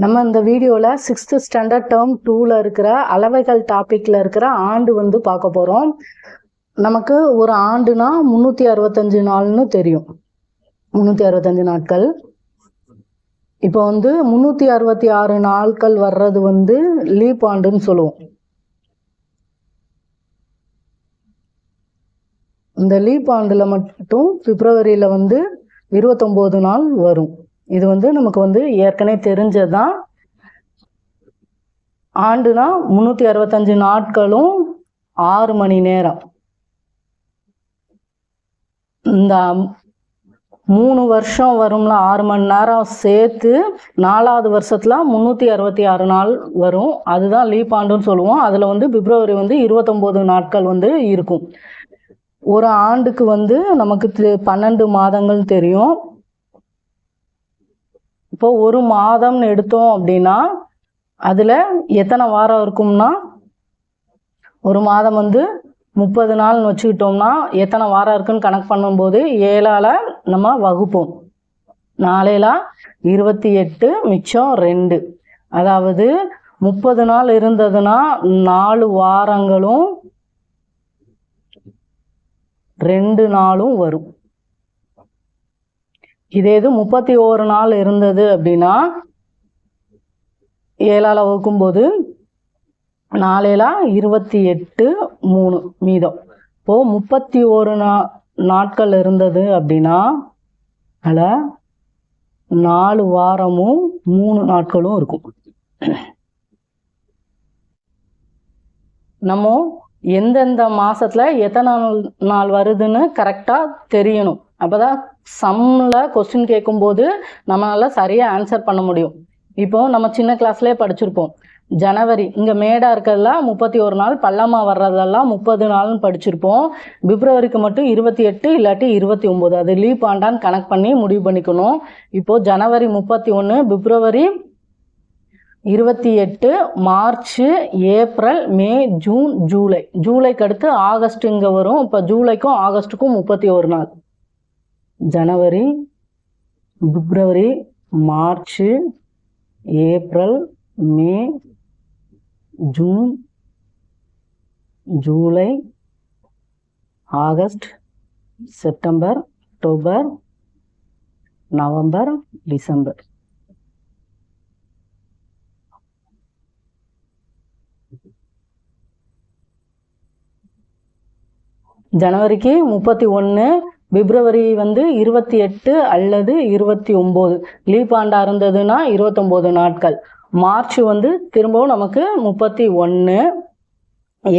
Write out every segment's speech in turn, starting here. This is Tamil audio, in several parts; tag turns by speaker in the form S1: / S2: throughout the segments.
S1: நம்ம இந்த வீடியோவில் 6th ஸ்டாண்டர்ட் டேர்ம் 2ல் இருக்கிற அளவைகள் டாப்பிக்கில் இருக்கிற ஆண்டு வந்து பார்க்க போகிறோம். நமக்கு ஒரு ஆண்டுனா 365 நாள்னு தெரியும். 365 நாட்கள். இப்போ வந்து 366 நாட்கள் வர்றது வந்து லீப் ஆண்டுன்னு சொல்லுவோம். இந்த லீப் ஆண்டில் மட்டும் பிப்ரவரியில் வந்து 29 நாள் வரும். இது வந்து நமக்கு வந்து ஏற்கனவே தெரிஞ்சதுதான். ஆண்டுனா 365 நாட்களும் 6 மணி நேரம். இந்த 3 வருஷம் வரும்ல, 6 மணி நேரம் சேர்த்து 4வது வருஷத்துல 366 நாள் வரும். அதுதான் லீப் ஆண்டுன்னு சொல்லுவோம். அதுல வந்து பிப்ரவரி வந்து 29 நாட்கள் வந்து இருக்கும். ஒரு ஆண்டுக்கு வந்து நமக்கு 12 மாதங்கள் தெரியும். இப்போ ஒரு மாதம்னு எடுத்தோம் அப்படின்னா அதுல எத்தனை வாரம் இருக்கும்னா, ஒரு மாதம் வந்து 30 நாள்னு வச்சுக்கிட்டோம்னா எத்தனை வாரம் இருக்குன்னு கணக்கு பண்ணும்போது 7ஆல் நம்ம வகுப்போம். 4 28 மிச்சம் 2. அதாவது 30 நாள் இருந்ததுன்னா 4 வாரங்களும் 2 நாளும் வரும். இதே இது 31 நாள் இருந்தது அப்படின்னா 7ஆல் வகுக்கும்போது 4 28 3 மீதம். இப்போ 31 நாட்கள் இருந்தது அப்படின்னா அதில் 4 வாரமும் 3 நாட்களும் இருக்கும். நம்ம எந்தெந்த மாசத்துல எத்தனை நாள் வருதுன்னு கரெக்டா தெரியணும். அப்பதான் சம்ல கொஸ்டின் கேட்கும்போது நம்மளால சரியா ஆன்சர் பண்ண முடியும். இப்போ நம்ம சின்ன கிளாஸ்லயே படிச்சிருப்போம். ஜனவரி இங்க மேடா இருக்கிறதெல்லாம் 31 நாள், பள்ளமா வர்றதெல்லாம் 30 நாள்னு படிச்சிருப்போம். பிப்ரவரிக்கு மட்டும் 28 இல்லாட்டி 29. அது லீப் ஆண்டான்னு கனெக்ட் பண்ணி முடிவு பண்ணிக்கணும். இப்போ ஜனவரி 31, பிப்ரவரி 28, மார்ச், ஏப்ரல், மே, ஜூன், ஜூலை. ஜூலைக்கு அடுத்து ஆகஸ்ட் இங்க வரும். இப்போ ஜூலைக்கும் ஆகஸ்டுக்கும் 31 நாள். ஜனவரி, பிப்ரவரி, மார்ச், ஏப்ரல், மே, ஜூன், ஜூலை, August, September, October, November, December. ஜனவரிக்கு 31, பிப்ரவரி வந்து 28 அல்லது 29. லீப் ஆண்டா இருந்ததுன்னா 29 நாட்கள். மார்ச் வந்து திரும்பவும் நமக்கு 31,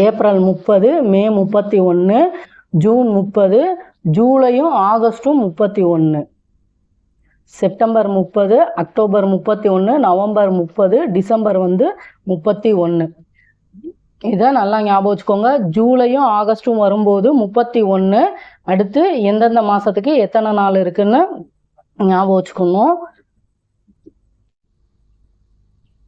S1: ஏப்ரல் 30, மே 31, ஜூன் 30, ஜூலையும் ஆகஸ்டும் 31, செப்டம்பர் 30, அக்டோபர் 31, நவம்பர் 30, டிசம்பர் வந்து 31. இதை நல்லா ஞாபகம் வச்சுக்கோங்க. ஜூலையும் ஆகஸ்டும் வரும்போது 31. அடுத்து எந்தெந்த மாசத்துக்கு எத்தனை நாள் இருக்குன்னு ஞாபகம் வச்சுக்கணும்.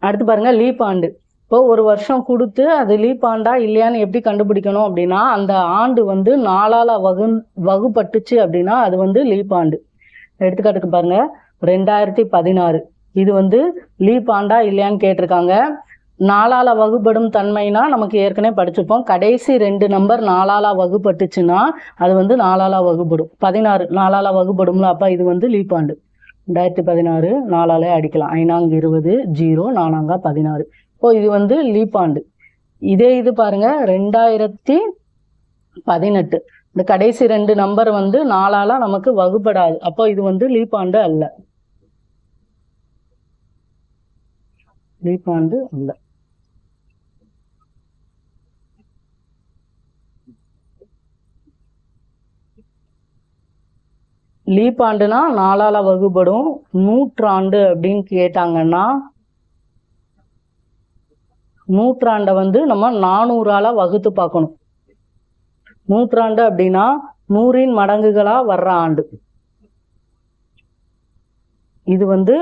S1: அடுத்து பாருங்க, லீப் ஆண்டு. இப்போ ஒரு வருஷம் கொடுத்து அது லீப் ஆண்டா இல்லையான்னு எப்படி கண்டுபிடிக்கணும் அப்படின்னா, அந்த ஆண்டு வந்து 4ஆல் வகுப்பட்டுச்சு அப்படின்னா அது வந்து லீப் ஆண்டு. எடுத்துக்காட்டுக்கு பாருங்க, 2016. இது வந்து லீப் ஆண்டா இல்லையான்னு கேட்டிருக்காங்க. 4ஆல் வகுப்படும் தன்மைனா நமக்கு ஏற்கனவே படிச்சிருப்போம். கடைசி 2 நம்பர் 4ஆல் வகுப்பட்டுச்சுன்னா அது வந்து 4ஆல் வகுப்படும். 16 4ஆல் வகுப்படும்ல, அப்ப இது வந்து லீப் ஆண்டு. 2016 4ஆலே அடிக்கலாம். 5 20 0 4 16. இப்போ இது வந்து லீப் ஆண்டு. இதே இது பாருங்க, 2018. இந்த கடைசி 2 நம்பர் வந்து 4ஆல நமக்கு வகுப்படாது. அப்போ இது வந்து லீப் ஆண்டு அல்ல. லீப் ஆண்டு அல்ல. லீப் ஆண்டுனா 4ஆல வகுப்படும். நூற்றாண்டு அப்படின்னு கேட்டாங்கன்னா நூற்றாண்டை வந்து நம்ம 400ஆல வகுத்து பார்க்கணும். நூற்றாண்டு அப்படின்னா 100இன் மடங்குகளா வர்ற ஆண்டு. இது வந்து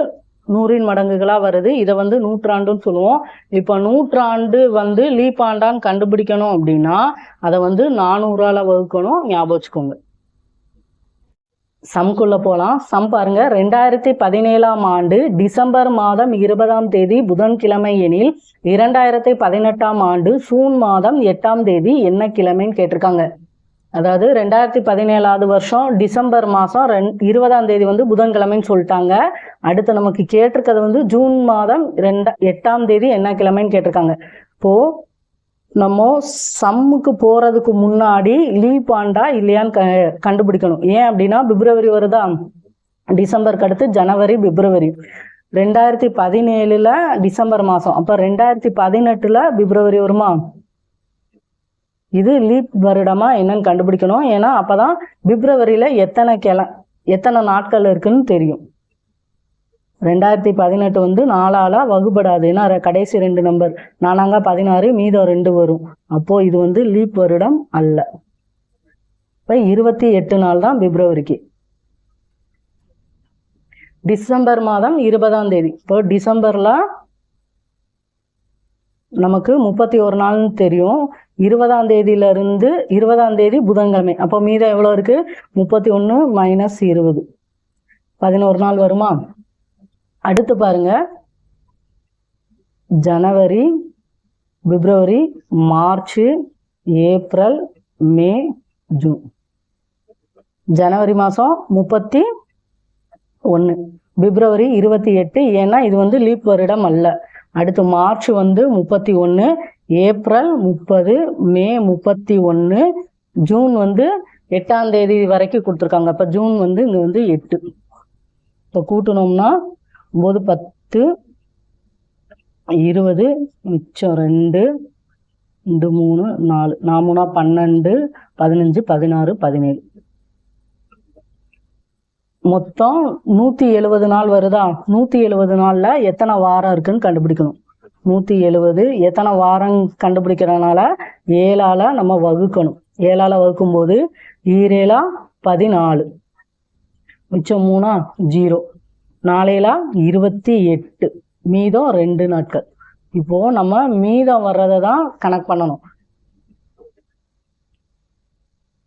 S1: 100இன் மடங்குகளா வருது. இதை வந்து நூற்றாண்டுன்னு சொல்லுவோம். இப்போ நூற்றாண்டு வந்து லீப் ஆண்டான்னு கண்டுபிடிக்கணும் அப்படின்னா அதை வந்து 400ஆல வகுக்கணும். ஞாபகம் வச்சுக்கோங்க. சம்குள்ள போகலாம். சம் பாருங்க. 2017ஆம் ஆண்டு டிசம்பர் மாதம் 20ஆம் தேதி புதன்கிழமை எனில் 2018ஆம் ஆண்டு ஜூன் மாதம் 8ஆம் தேதி என்ன கிழமைன்னு கேட்டிருக்காங்க. அதாவது 2017ஆவது வருஷம் டிசம்பர் மாதம் 20ஆம் தேதி வந்து புதன்கிழமைன்னு சொல்லிட்டாங்க. அடுத்து நமக்கு கேட்டிருக்கிறது வந்து ஜூன் மாதம் 8ஆம் தேதி என்ன கிழமைன்னு கேட்டிருக்காங்க. இப்போது நம்ம சம்முக்கு போகிறதுக்கு முன்னாடி லீப் ஆண்டா இல்லையான்னு கண்டுபிடிக்கணும். ஏன் அப்படின்னா பிப்ரவரி வருதா, டிசம்பருக்கு அடுத்து ஜனவரி பிப்ரவரி. 2017 டிசம்பர் மாதம், அப்போ 2018 பிப்ரவரி வருமா? இது லீப் வருடமா என்னன்னு கண்டுபிடிக்கணும். ஏன்னா அப்போ தான் பிப்ரவரியில் எத்தனை நாட்கள் இருக்குன்னு தெரியும். 2018 வந்து 4ஆல் வகுப்படாது. ஏன்னா கடைசி 2 நம்பர் 4 16, மீதம் 2 வரும். அப்போ இது வந்து லீப் வருடம் அல்ல. இப்போ 28 நாள் தான் பிப்ரவரிக்கு. டிசம்பர் மாதம் 20ஆம் தேதி. இப்போ டிசம்பர்ல நமக்கு 31 நாள்னு தெரியும். 20ஆம் தேதியிலிருந்து 20ஆம் தேதி புதன்கிழமை. அப்போ மீதம் எவ்வளோ இருக்கு? 31 - 20, 11 நாள் வருமா? அடுத்து பாருங்க, ஜனவரி பிப்ரவரி மார்ச் ஏப்ரல் மே ஜூன். ஜனவரி மாதம் 31, பிப்ரவரி 28. ஏன்னா இது வந்து லீப் வருடம் அல்ல. அடுத்து மார்ச் வந்து 31, ஏப்ரல் 30, மே 31, ஜூன் வந்து 8ஆம் தேதி வரைக்கும் கொடுத்துருக்காங்க. அப்போ ஜூன் வந்து இங்கே வந்து 8. இப்போ கூட்டணும்னா 9 10 20, மிச்சம் 2 2 3 4 4 3 12 15 16 17, மொத்தம் 170 நாள் வருதா? 170 நாளில் எத்தனை வாரம் இருக்குன்னு கண்டுபிடிக்கணும். 170 எத்தனை வாரம் கண்டுபிடிக்கிறதுனால 7ஆல் நம்ம வகுக்கணும். 7ஆல் வகுக்கும்போது 7 14, மிச்சம் 3 0, 4 28, மீதம் 2 நாட்கள். இப்போ நம்ம மீதம் வர்றதை தான் கணக்கு பண்ணணும்.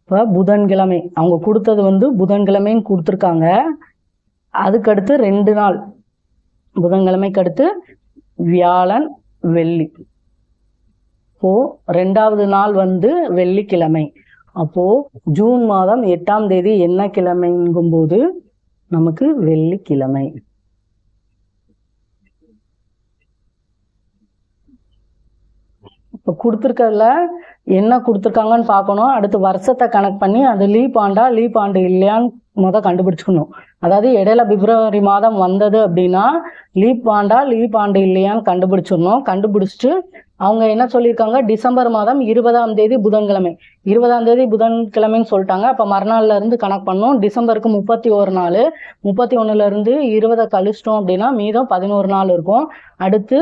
S1: இப்போ புதன்கிழமை அவங்க கொடுத்தது வந்து புதன்கிழமைன்னு கொடுத்துருக்காங்க. அதுக்கடுத்து 2 நாள், புதன்கிழமைக்கு அடுத்து வியாழன் வெள்ளி. இப்போ 2ஆவது நாள் வந்து வெள்ளிக்கிழமை. அப்போ ஜூன் மாதம் 8ஆம் தேதி என்ன கிழமைங்கும்போது நமக்கு வெள்ளிக்கிழமை. இப்போ கொடுத்துருக்கல என்ன கொடுத்துருக்காங்கன்னு பார்க்கணும். அடுத்து வருஷத்தை கணக்கு பண்ணி அது லீப் ஆண்டு இல்லையான்னு கண்டுபிடிச்சுக்கணும். அதாவது இடையில பிப்ரவரி மாதம் வந்தது அப்படின்னா லீப் ஆண்டு இல்லையான்னு கண்டுபிடிச்சிடணும். கண்டுபிடிச்சிட்டு அவங்க என்ன சொல்லியிருக்காங்க, டிசம்பர் மாதம் 20ஆம் தேதி புதன்கிழமை. 20ஆம் தேதி புதன்கிழமைன்னு சொல்லிட்டாங்க. அப்போ மறுநாள்ல இருந்து கணக்கு பண்ணோம். டிசம்பருக்கு 31 நாள், 31லேருந்து 20 கழிச்சிட்டோம் அப்படின்னா மீதம் 11 நாள் இருக்கும். அடுத்து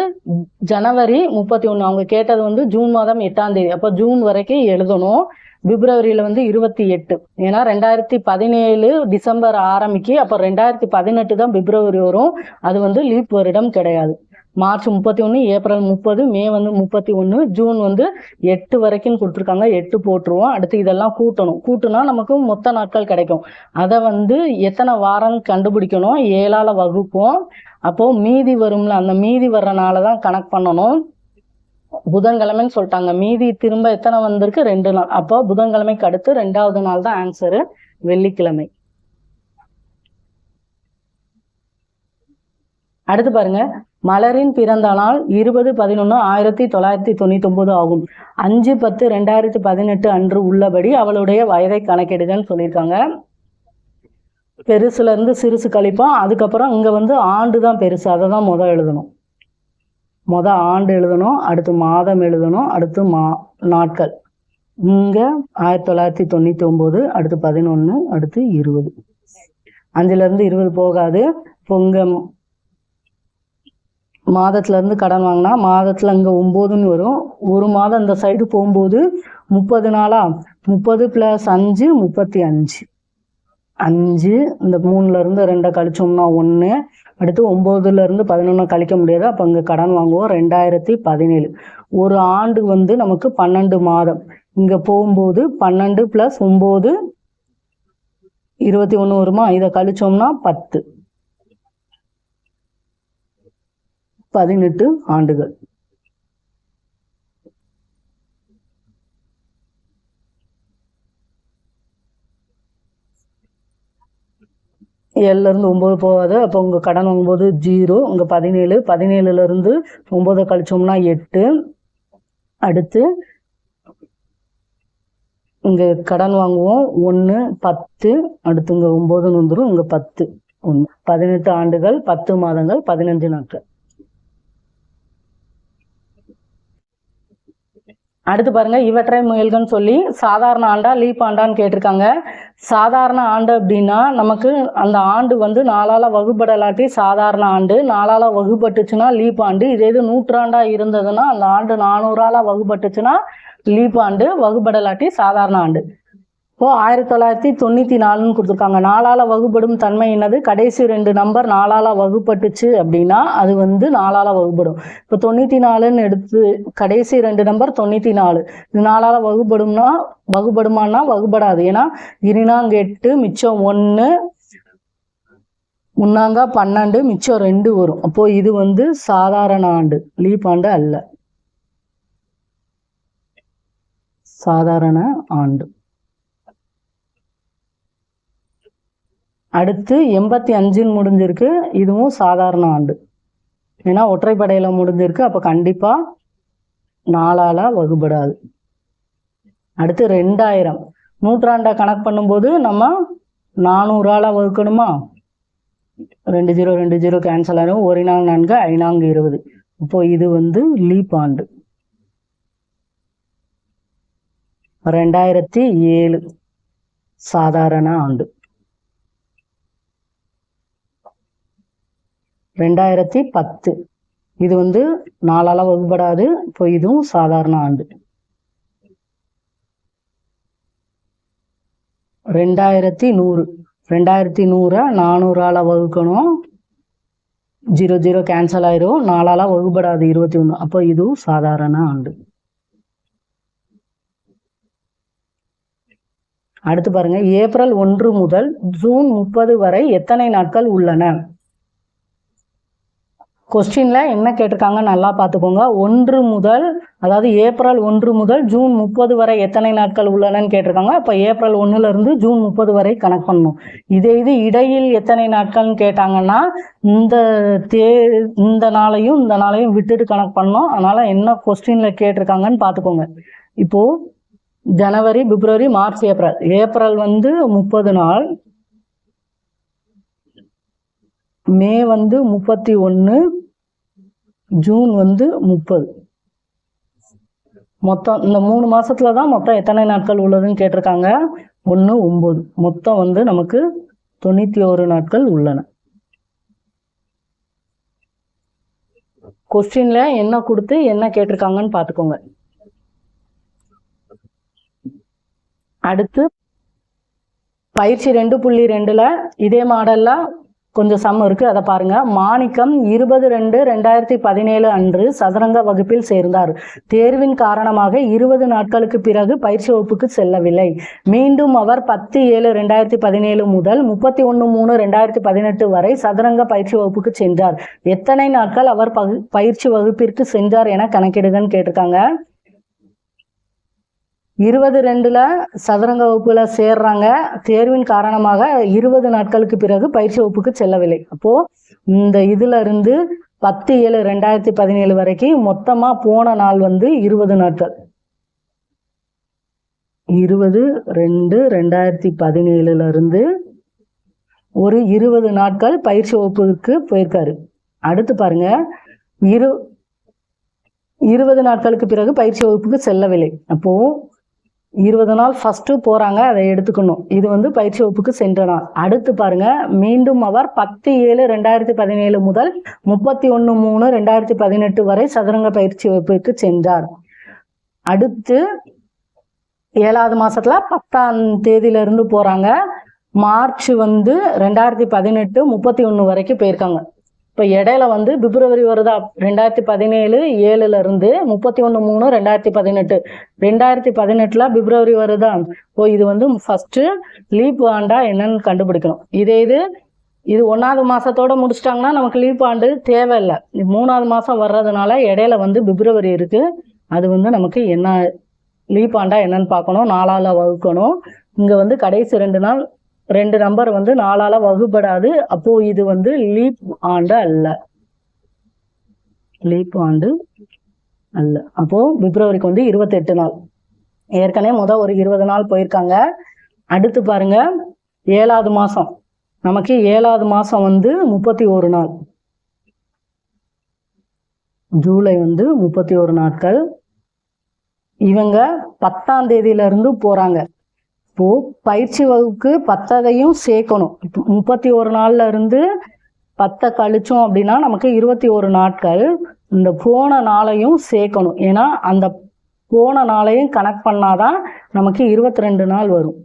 S1: ஜனவரி 31, அவங்க கேட்டது வந்து ஜூன் மாதம் 8ஆம் தேதி. அப்போ ஜூன் வரைக்கும் எழுதணும். பிப்ரவரியில் வந்து 28. ஏன்னா 2017 டிசம்பர் ஆரம்பிக்கு. அப்போ 2018 தான் பிப்ரவரி வரும். அது வந்து லீப் வருடம் கிடையாது. மார்ச் 31, ஏப்ரல் 30, மே வந்து 31, ஜூன் வந்து 8 வரைக்கும் கொடுத்துருக்காங்க. 8 போட்டுருவோம். அடுத்து இதெல்லாம் கூட்டுனா நமக்கு மொத்த நாட்கள் கிடைக்கும். அதை வந்து எத்தனை வாரம் கண்டுபிடிக்கணும், 7ஆல் வகுப்போம். அப்போ மீதி வரும்ல, அந்த மீதி வர்றனால தான் கணக்கு பண்ணணும். புதன்கிழமைன்னு சொல்லிட்டாங்க. மீதி திரும்ப எத்தனை வந்திருக்கு? 2 நாள். அப்போ புதன்கிழமைக்கு அடுத்து 2ஆவது நாள் தான் ஆன்சரு, வெள்ளிக்கிழமை. அடுத்து பாருங்க, மலரின் பிறந்த நாள் 20/11/1999 ஆகும். 5/10/2018 அன்று உள்ளபடி அவளுடைய வயதை கணக்கிடுதல்னு சொல்லியிருக்காங்க. பெருசுல இருந்து சிறுசு கழிப்போம். அதுக்கப்புறம் இங்க வந்து ஆண்டு தான் பெருசு, அதை தான் எழுதணும். ஆண்டு எழுதணும், அடுத்து மாதம் எழுதணும், அடுத்து நாட்கள். இங்க 1999, அடுத்து 11, அடுத்து 20. 5லேருந்து 20 போகாது. இப்போ இங்க மாதத்துல இருந்து கடன் வாங்கினா மாதத்துல இங்க 9ன்னு வரும். ஒரு மாதம் இந்த சைடு போகும்போது 30 நாளா, 30 + 5 35. 5 இந்த 3லேருந்து 2 கழிச்சோம்னா 1. அடுத்து 9லேருந்து 11 கழிக்க முடியாது. அப்போ இங்கே கடன் வாங்குவோம். 2017. ஒரு ஆண்டு வந்து நமக்கு 12 மாதம். இங்கே போகும்போது 12 + 9 21 வருமா, இதை கழிச்சோம்னா 10, 18 ஆண்டுகள். ஏழுல இருந்து 9 போகாது. அப்போ உங்க கடன் வாங்கும்போது 0, உங்க 17, 17ல இருந்து 9 கழிச்சோம்னா 8. அடுத்து இங்க கடன் வாங்குவோம் 1, 10. அடுத்து இங்க 9 வந்துடும், இங்க 10, 1, 18 ஆண்டுகள், 10 மாதங்கள், 15 நாட்கள். அடுத்து பாருங்க, இவற்றை முயல்கன்னு சொல்லி சாதாரண ஆண்டா லீப் ஆண்டான்னு கேட்டிருக்காங்க. சாதாரண ஆண்டு அப்படின்னா நமக்கு அந்த ஆண்டு வந்து 4ஆல வகுப்படலாட்டி சாதாரண ஆண்டு, 4ஆல வகுப்பட்டுச்சுன்னா லீப் ஆண்டு. இதே இது நூற்றாண்டா இருந்ததுன்னா அந்த ஆண்டு 400ஆல வகுப்பட்டுச்சுன்னா லீப் ஆண்டு, வகுப்படலாட்டி சாதாரண ஆண்டு. இப்போ 1994ன்னு கொடுத்துருக்காங்க. 4ஆல வகுப்படும் தன்மை என்னது? கடைசி 2 நம்பர் 4ஆல வகுப்பட்டுச்சு அப்படின்னா அது வந்து 4ஆல வகுப்படும். இப்போ 94ன்னு எடுத்து கடைசி 2 நம்பர் 94, இது 4ஆல வகுப்படுமானா வகுப்படாது. ஏன்னா இரினாங்க 8, மிச்சம் 1, முன்னாங்க 12, மிச்சம் 2 வரும். அப்போ இது வந்து சாதாரண ஆண்டு, லீப் ஆண்டு அல்ல, சாதாரண ஆண்டு. அடுத்து 85ன்னு முடிஞ்சிருக்கு, இதுவும் சாதாரண ஆண்டு. ஏன்னா ஒற்றைப்படையில முடிஞ்சிருக்கு, அப்போ கண்டிப்பா 4ஆல வகுப்படாது. அடுத்து 2000 நூற்றாண்டை கணக்கு பண்ணும்போது நம்ம 400ஆல வகுக்கணுமா? 2 0 2 0 கேன்சல் ஆகும். 1 4 4 5 4 20. இப்போ இது வந்து லீப் ஆண்டு. 2007 சாதாரண ஆண்டு. 2010 இது வந்து 4ஆல வகுப்படாது. இப்போ இதுவும் சாதாரண ஆண்டு. 2100 400ஆல வகுக்கணும், 0 0 கேன்சல் ஆயிரும், 4ஆல வகுப்படாது 21, அப்போ இதுவும் சாதாரண ஆண்டு. அடுத்து பாருங்க, ஏப்ரல் 1 முதல் ஜூன் 30 வரை எத்தனை நாட்கள் உள்ளன? கொஸ்டின்ல என்ன கேட்டிருக்காங்க நல்லா பார்த்துக்கோங்க. 1 முதல், அதாவது ஏப்ரல் 1 முதல் ஜூன் 30 வரை எத்தனை நாட்கள் உள்ளனன்னு கேட்டிருக்காங்க. அப்போ ஏப்ரல் 1ல இருந்து ஜூன் 30 வரை கணக்கு பண்ணணும். இதே இது இடையில் எத்தனை நாட்கள்னு கேட்டாங்கன்னா இந்த நாளையும் இந்த நாளையும் விட்டுட்டு கணக்கு பண்ணணும். அதனால என்ன கொஸ்டின்ல கேட்டிருக்காங்கன்னு பார்த்துக்கோங்க. இப்போ ஜனவரி, பிப்ரவரி, மார்ச், ஏப்ரல். ஏப்ரல் வந்து 30 நாள், மே வந்து 31, ஜூன் வந்து 30. மொத்தம் இந்த 3 மாசத்துல தான் மொத்தம் எத்தனை நாட்கள் உள்ளதுன்னு கேட்டிருக்காங்க. 1 9, மொத்தம் வந்து நமக்கு 91 நாட்கள் உள்ளன. கொஸ்டின்ல என்ன கொடுத்து என்ன கேட்டிருக்காங்கன்னு பார்த்துக்கோங்க. அடுத்து பயிற்சி 2.2ல இதே மாடல்ல கொஞ்சம் சம் இருக்கு, அதை பாருங்க. மாணிக்கம் 20/2/2017 அன்று சதுரங்க வகுப்பில் சேர்ந்தார். தேர்வின் காரணமாக 20 நாட்களுக்கு பிறகு பயிற்சி வகுப்புக்கு செல்லவில்லை. மீண்டும் அவர் 10/7/2017 முதல் 31/3/2018 வரை சதுரங்க பயிற்சி வகுப்புக்கு சென்றார். எத்தனை நாட்கள் அவர் பயிற்சி வகுப்பிற்கு சென்றார் என கணக்கிடுங்கன்னு கேட்டிருக்காங்க. 22ல சதுரங்க வகுப்புல சேர்றாங்க. தேர்வின் காரணமாக 20 நாட்களுக்கு பிறகு பயிற்சி வகுப்புக்கு செல்லவில்லை. அப்போ இந்த இதுல இருந்து 10/7/2017 வரைக்கும் மொத்தமா போன நாள் வந்து 20 நாட்கள். 20/2/2017 இருந்து ஒரு 20 நாட்கள் பயிற்சி வகுப்புக்கு போயிருக்காரு. அடுத்து பாருங்க, 20 நாட்களுக்கு பிறகு பயிற்சி வகுப்புக்கு செல்லவில்லை. அப்போ 20 நாள் ஃபர்ஸ்ட் போறாங்க, அதை எடுத்துக்கணும். இது வந்து பயிற்சி வகுப்புக்கு சென்ற நாள். அடுத்து பாருங்க, மீண்டும் அவர் 10/7/2017 முதல் 31/3/2018 வரை சதுரங்க பயிற்சி வகுப்புக்கு சென்றார். அடுத்து 7வது மாசத்துல 10ஆம் தேதியில இருந்து போறாங்க. மார்ச் வந்து 2018 31 வரைக்கும் போயிருக்காங்க. இப்போ இடையில வந்து பிப்ரவரி வருதா 2017 7ல இருந்து 31/3/2018 2018ல பிப்ரவரி வருதா. இப்போ இது வந்து ஃபர்ஸ்ட் லீப் ஆண்டா என்னன்னு கண்டுபிடிக்கணும். இது 1வது மாசத்தோட முடிச்சிட்டாங்கன்னா நமக்கு லீப் ஆண்டு தேவையில்லை. 3வது மாசம் வர்றதுனால இடையில வந்து பிப்ரவரி இருக்கு. அது வந்து நமக்கு என்ன லீப் ஆண்டா என்னன்னு பார்க்கணும். 4ஆல வகுக்கணும். இங்க வந்து கடைசி 2 நம்பர் வந்து 4ஆல வகுப்படாது. அப்போ இது வந்து லீப் ஆண்டு அல்ல. லீப் ஆண்டு அல்ல. அப்போ பிப்ரவரிக்கு வந்து 28 நாள். ஏற்கனவே ஒரு 20 நாள் போயிருக்காங்க. அடுத்து பாருங்க 7வது மாசம். நமக்கு 7வது மாசம் வந்து 31 நாள். ஜூலை வந்து 31 நாட்கள். இவங்க 10ஆம் தேதியில இருந்து போறாங்க. இப்போ பயிற்சி வகுப்புக்கு 10தையும் சேர்க்கணும். 31 நாள்ல இருந்து 10 கழிச்சோம் அப்படின்னா நமக்கு 21 நாட்கள். இந்த போன நாளையும் சேர்க்கணும். ஏன்னா அந்த போன நாளையும் கணக்கு பண்ணாதான் நமக்கு 22 நாள் வரும்.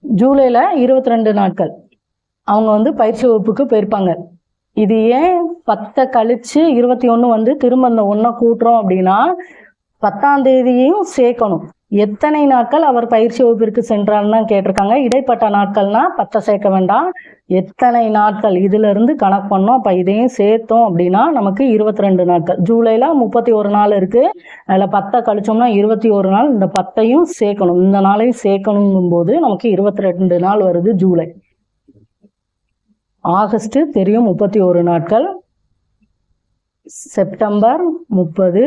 S1: ஜூலைல 22 நாட்கள் அவங்க வந்து பயிற்சி வகுப்புக்கு போயிருப்பாங்க. இது ஏன் 10 கழிச்சு 21 வந்து திரும்ப அந்த 1 கூட்டுறோம் அப்படின்னா 10ஆம் தேதியையும் சேர்க்கணும். எத்தனை நாட்கள் அவர் பயிற்சி வகுப்பிற்கு சென்றார்னு தான் கேட்டிருக்காங்க. இடைப்பட்ட நாட்கள்னா 10 சேர்க்க வேண்டாம். எத்தனை நாட்கள் இதுல இருந்து கணக்கு பண்ணோம். அப்ப இதையும் சேர்த்தோம் அப்படின்னா நமக்கு 22 நாட்கள். ஜூலைல 31 நாள் இருக்கு. அதுல 10 கழிச்சோம்னா 21 நாள். இந்த 10ஐயும் சேர்க்கணும். இந்த நாளையும் சேர்க்கணுங்கும் போது நமக்கு 22 நாள் வருது ஜூலை. ஆகஸ்ட் தெரியும் 31 நாட்கள். செப்டம்பர் 30,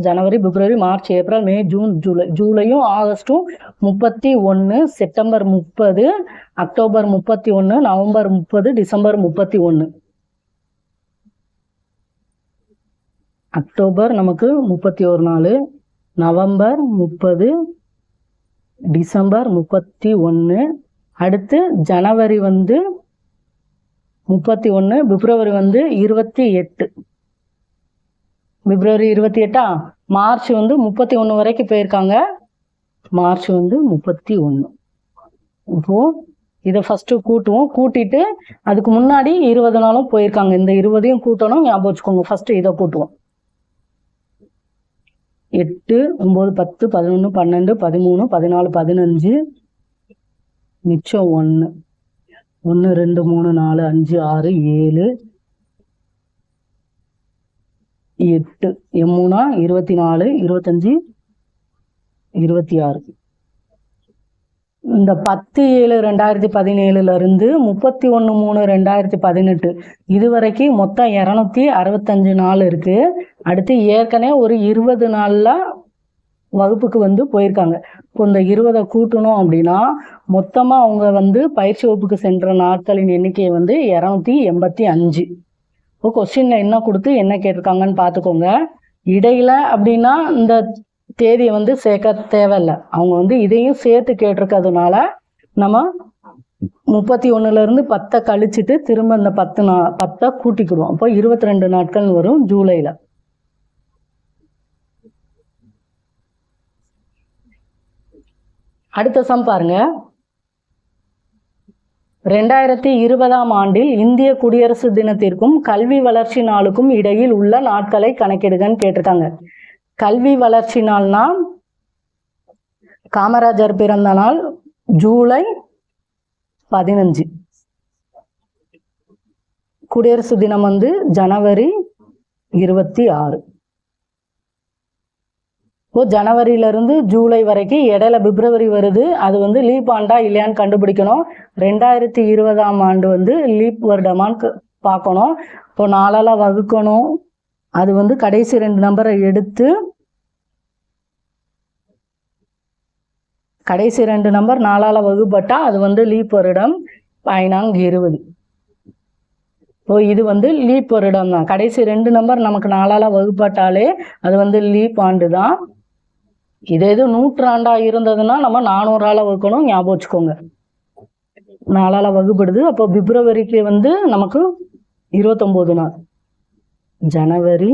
S1: ஜனவரி, பிப்ரவரி, மார்ச், ஏப்ரல், மே, ஜூன், ஜூலையும் ஆகஸ்டும் 31, September 30, October 31, November 30, December 31. October நமக்கு 31 நாள், நவம்பர் 30, டிசம்பர் 31. அடுத்து ஜனவரி வந்து 31, பிப்ரவரி வந்து 28. பிப்ரவரி 28. மார்ச் வந்து 31 வரைக்கும் போயிருக்காங்க. மார்ச் வந்து 31. இப்போ இதை ஃபர்ஸ்ட் கூட்டுவோம். கூட்டிட்டு அதுக்கு முன்னாடி 20 நாளும் போயிருக்காங்க. இந்த 20ஐயும் கூட்டணும், ஞாபகம் வச்சுக்கோங்க. ஃபர்ஸ்ட் இதை கூட்டுவோம். 8, 9, 10, 11, 12, 13, 14, 15, மிச்சம் 1. 1, 2, 3, 4, 5, 6, 7, 8, 3, 24, 25, 26. இந்த 10/7/2017 இருந்து 31/3/2018 இதுவரைக்கும் மொத்தம் 265 நாள் இருக்கு. அடுத்து ஏற்கனவே ஒரு 20 நாள்ல வகுப்புக்கு வந்து போயிருக்காங்க. இப்போ இந்த 20 கூட்டணும் அப்படின்னா மொத்தமா அவங்க வந்து பயிற்சி வகுப்புக்கு சென்ற நாட்களின் எண்ணிக்கை வந்து 285. இப்போ கொஸ்டின்ல என்ன கொடுத்து என்ன கேட்டிருக்காங்கன்னு பார்த்துக்கோங்க. இடையில அப்படின்னா இந்த தேதியை வந்து சேர்க்க தேவையில்லை. அவங்க வந்து இதையும் சேர்த்து கேட்டிருக்கிறதுனால நம்ம 31ல இருந்து 10 கழிச்சுட்டு திரும்ப இந்த 10 கூட்டிக்கிடுவோம். அப்போ 22 நாட்கள் வரும் ஜூலைல. அடுத்த சம் பாருங்க. 2020ஆம் ஆண்டில் இந்திய குடியரசு தினத்திற்கும் கல்வி வளர்ச்சி நாளுக்கும் இடையில் உள்ள நாட்களை கணக்கிடுங்கன்னு கேட்டிருக்காங்க. கல்வி வளர்ச்சி நாள்னா காமராஜர் பிறந்த நாள் ஜூலை 15. குடியரசு தினம் வந்து ஜனவரி 26. இப்போ ஜனவரியில இருந்து ஜூலை வரைக்கும் இடையில பிப்ரவரி வருது. அது வந்து லீப் ஆண்டா இல்லையான்னு கண்டுபிடிக்கணும். 2020ஆம் ஆண்டு வந்து லீப் வருடமான்னு பார்க்கணும். இப்போ 4ஆல வகுக்கணும். அது வந்து கடைசி 2 நம்பரை எடுத்து கடைசி 2 நம்பர் 4ஆல வகுப்பட்டா அது வந்து லீப் வருடம் 20. இப்போ இது வந்து லீப் வருடம் தான். கடைசி 2 நம்பர் நமக்கு 4ஆல வகுப்பட்டாலே அது வந்து லீப் ஆண்டு தான். இது நூற்றாண்டா இருந்ததுன்னா நம்ம 400ஆல வகுக்கணும், ஞாபகம் வச்சுக்கோங்க. 4ஆல வகுப்படுது. அப்போ பிப்ரவரிக்கு வந்து நமக்கு 29 நாள். ஜனவரி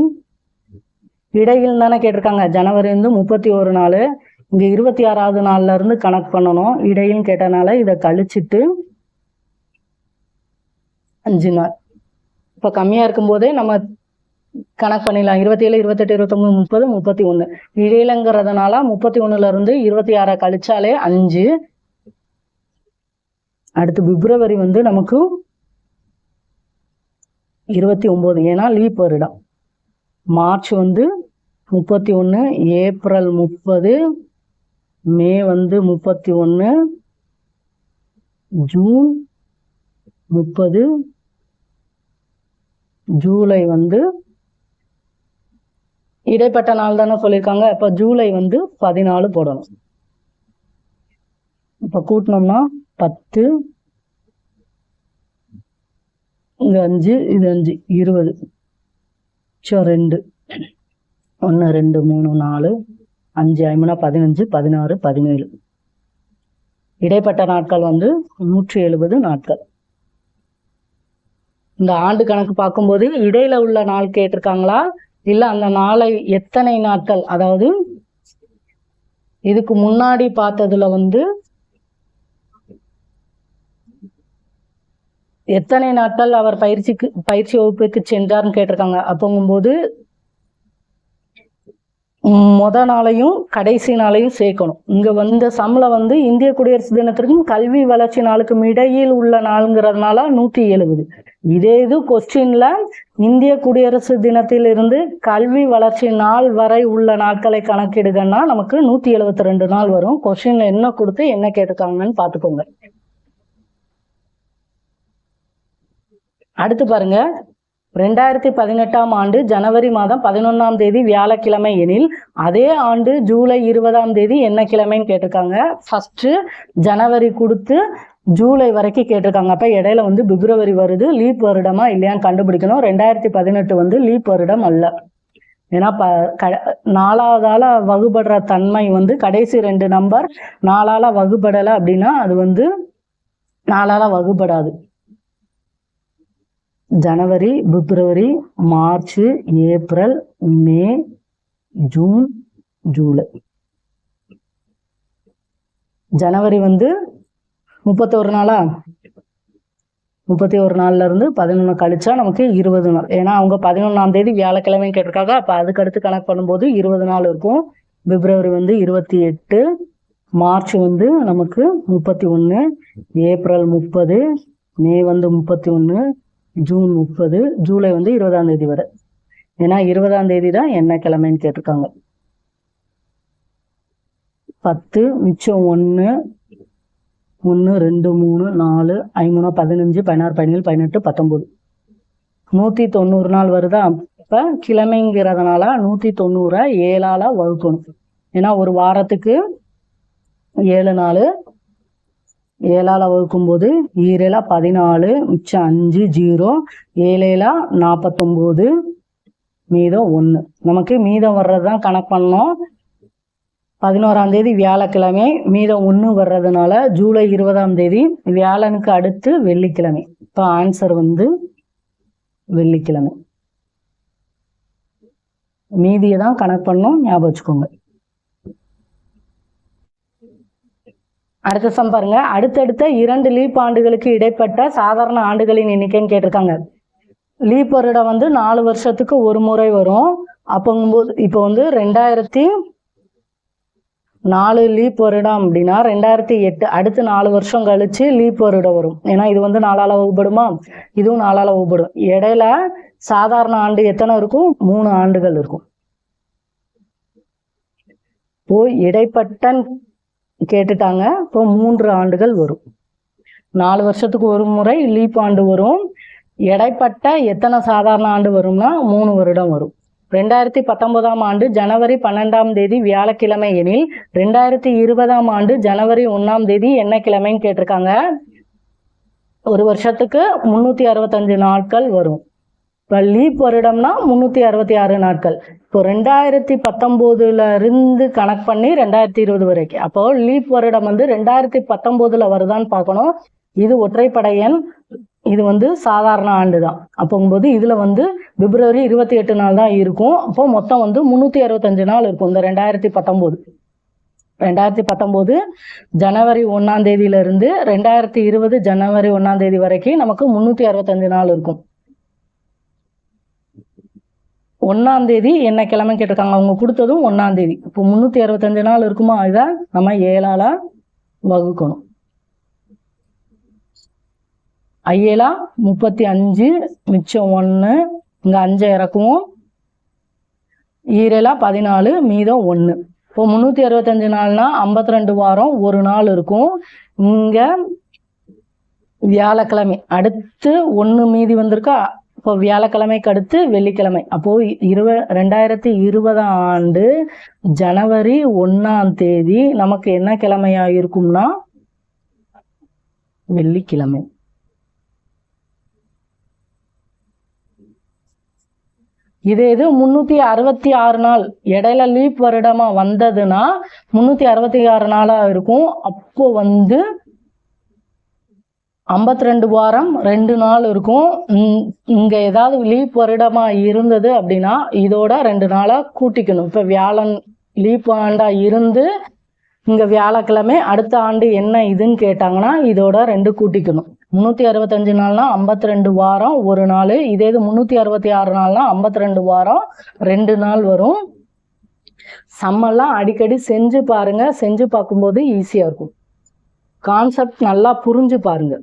S1: இடையில் தானே கேட்டிருக்காங்க. ஜனவரி வந்து 31 நாள். இங்க 26வது நாள்ல இருந்து கணக்கு பண்ணணும். இடையும் கேட்டனால இதை கழிச்சிட்டு 5 நாள். இப்ப கம்மியா இருக்கும் போதே நம்ம கணக்கு பண்ணிடலாம். 27, 28, 29, 30, 31. இடையிலங்கிறதுனால 31ல இருந்து 26 கழிச்சாலே 5. அடுத்து பிப்ரவரி வந்து நமக்கு 29, ஏன்னா லீப் வருடம். மார்ச் வந்து 31, ஏப்ரல் 30, மே வந்து 31, ஜூன் 30, ஜூலை வந்து இடைப்பட்ட நாள் தானே சொல்லியிருக்காங்க. இப்ப ஜூலை வந்து 14 போடணும். இப்ப கூட்டினோம்னா 10, இது 5, இது 5, 20, 2, 1, 2, 3, 4, 5, 5, 15, 16, 17. இடைப்பட்ட நாட்கள் வந்து 170 நாட்கள். இந்த ஆண்டு கணக்கு பார்க்கும்போது இடையில உள்ள நாள் கேட்டிருக்காங்களா, இல்ல அந்த நாளை எத்தனை நாட்கள், அதாவது இதுக்கு முன்னாடி பார்த்ததுல வந்து எத்தனை நாட்கள் அவர் பயிற்சி வகுப்புக்கு சென்றார்னு கேட்டிருக்காங்க. அப்போங்கும்போது முத நாளையும் கடைசி நாளையும் சேர்க்கணும். இங்க வந்து சம்ல வந்து இந்திய குடியரசு தினத்திற்கும் கல்வி வளர்ச்சி நாளுக்கும் இடையில் உள்ள நாளுங்கிறதுனால 170. இதே இது கொஸ்டின்ல இந்திய குடியரசு தினத்திலிருந்து கல்வி வளர்ச்சி நாள் வரை உள்ள நாட்களை கணக்கிடுங்கன்னா நமக்கு 172 நாள் வரும். கொஸ்டின்ல என்ன கொடுத்து என்ன கேட்டிருக்காங்கன்னு பாத்துக்கோங்க. அடுத்து பாருங்க, 2018ஆம் ஆண்டு ஜனவரி மாதம் 11ஆம் தேதி வியாழக்கிழமை எனில் அதே ஆண்டு ஜூலை 20ஆம் தேதி என்ன கிழமைன்னு கேட்டிருக்காங்க. ஃபர்ஸ்ட் ஜனவரி கொடுத்து ஜூலை வரைக்கும் கேட்டிருக்காங்க. அப்ப இடையில வந்து பிப்ரவரி வருது. லீப் வருடமா இல்லையான்னு கண்டுபிடிக்கணும். 2018 வந்து லீப் வருடம் அல்ல. ஏன்னா 4ஆவதால வகுபடுற தன்மை வந்து கடைசி 2 நம்பர் 4ஆல வகுபடலை அப்படின்னா அது வந்து 4ஆல வகுபடாது. ஜனவரி, பிப்ரவரி, March, April, May, June, July. ஜனவரி வந்து 31 நாளா, 31 நாள்ல இருந்து 11 கழிச்சா நமக்கு 20 நாள். ஏன்னா அவங்க 11ஆம் தேதி வியாழக்கிழமை கேட்டிருக்காங்க. அப்ப அதுக்கு அடுத்து கணக்கு பண்ணும்போது 20 நாள் இருக்கும். பிப்ரவரி வந்து 28, மார்ச் வந்து நமக்கு 31, ஏப்ரல் 30, மே வந்து 31, ஜூன் 30, ஜூலை வந்து 20ஆம் தேதி வரை. ஏன்னா 20ஆம் தேதி தான் என்ன கிழமைன்னு கேட்டிருக்காங்க. 10 மிச்சம் 1, 1, 2, 3, 4, 5, 15, 16, 17, 18, 19, 190 நாள் வருதா. இப்ப கிழமைங்கிறதுனால 190 7ஆல வகுக்கணும். ஏன்னா ஒரு வாரத்துக்கு 7 நாள். 7ஆல வகுக்கும் போது 7 14, மிச்சம் 5, 0, 7 49, மீதம் 1. நமக்கு மீதம் வர்றதுதான் கணக்கு பண்ணோம். 11ஆம் தேதி வியாழக்கிழமை, மீதம் 1 வர்றதுனால ஜூலை 20ஆம் தேதி வியாழனுக்கு அடுத்து வெள்ளிக்கிழமை. இப்போ ஆன்சர் வந்து வெள்ளிக்கிழமை. மீதியை தான் கணக்கு பண்ணோம், ஞாபகம் வச்சுக்கோங்க. அடுத்த சம் பாருங்க, அடுத்தடுத்த 2 லீப் ஆண்டுகளுக்கு இடைப்பட்ட சாதாரண ஆண்டுகளின் எண்ணிக்கைன்னு கேட்டிருக்காங்க. லீப் வருடம் வந்து 4 வருஷத்துக்கு ஒரு முறை வரும். அப்போங்கும்போது இப்போ வந்து 2004 லீப் வருடம் அப்படின்னா 2008 அடுத்து 4 வருஷம் கழிச்சு லீப் வருடம் வரும். ஏன்னா இது வந்து 4ஆல வகுப்படுமா, இதுவும் 4ஆல வகுப்படும். இடையில சாதாரண ஆண்டு எத்தனை இருக்கும், 3 ஆண்டுகள் இருக்கும். இப்போ இடைப்பட்ட கேட்டுட்டாங்க. இப்போ 3 ஆண்டுகள் வரும். 4 வருஷத்துக்கு ஒரு முறை லீப் ஆண்டு வரும். இடைப்பட்ட எத்தனை சாதாரண ஆண்டு வரும்னா 3 வருடம் வரும். 2019ஆம் ஆண்டு ஜனவரி 12ஆம் தேதி வியாழக்கிழமை எனில் 2020ஆம் ஆண்டு ஜனவரி 1ஆம் தேதி என்ன கிழமைன்னு கேட்டிருக்காங்க. ஒரு வருஷத்துக்கு 365 நாட்கள் வரும். இப்போ லீப் வருடம்னா 366 நாட்கள். இப்போ 2019ல இருந்து கணக்கு பண்ணி 2020 வரைக்கும். அப்போ லீப் வருடம் வந்து 2019ல வருதான்னு பார்க்கணும். இது ஒற்றைப்படை எண், இது வந்து சாதாரண ஆண்டு தான். அப்போங்கும்போது இதுல வந்து பிப்ரவரி 28 நாள் தான் இருக்கும். அப்போ மொத்தம் வந்து 365 நாள் இருக்கும் இந்த 2019. 2019 ஜனவரி 1ஆம் தேதியிலிருந்து 2020 ஜனவரி 1ஆம் தேதி வரைக்கும் நமக்கு 365 நாள் இருக்கும். 1ஆம் தேதி என்ன கிழமை கேட்டிருக்காங்க, அவங்க கொடுத்ததும் 1ஆம் தேதி. இப்போ 365 நாள் இருக்குமா, இதை நம்ம 7ஆல வகுக்கணும். 5 35, மிச்சம் 1, இங்கே 5 இறக்குவோம். 7 14, மீதம் 1. இப்போ 365 நாள்னா 52 வாரம், ஒரு நாள் இருக்கும். இங்கே வியாழக்கிழமை அடுத்து 1 மீதி வந்திருக்கா. இப்போ வியாழக்கிழமைக்கு அடுத்து வெள்ளிக்கிழமை. அப்போது 2020 ஆண்டு ஜனவரி 1ஆம் தேதி நமக்கு என்ன கிழமையாக இருக்கும்னா வெள்ளிக்கிழமை. இதே இது 366 நாள் இடையில லீப் வருடமா வந்ததுன்னா 366 நாளா இருக்கும். அப்போ வந்து 52 வாரம் 2 நாள் இருக்கும். இங்க ஏதாவது லீப் வருடமா இருந்தது அப்படின்னா இதோட 2 நாளா கூட்டிக்கணும். இப்ப வியாழன் லீப் ஆண்டா இருந்து இங்க வியாழக்கிழமை அடுத்த ஆண்டு என்ன இதுன்னு கேட்டாங்கன்னா இதோட 2 கூட்டிக்கணும். 365 நாள்னா 52 வாரம் ஒரு நாள். இதே இது 366 நாள்னா 52 வாரம் 2 நாள் வரும். சம்மெல்லாம் அடிக்கடி செஞ்சு பாருங்க. செஞ்சு பார்க்கும்போது ஈஸியா இருக்கும். கான்செப்ட் நல்லா புரிஞ்சு பாருங்க.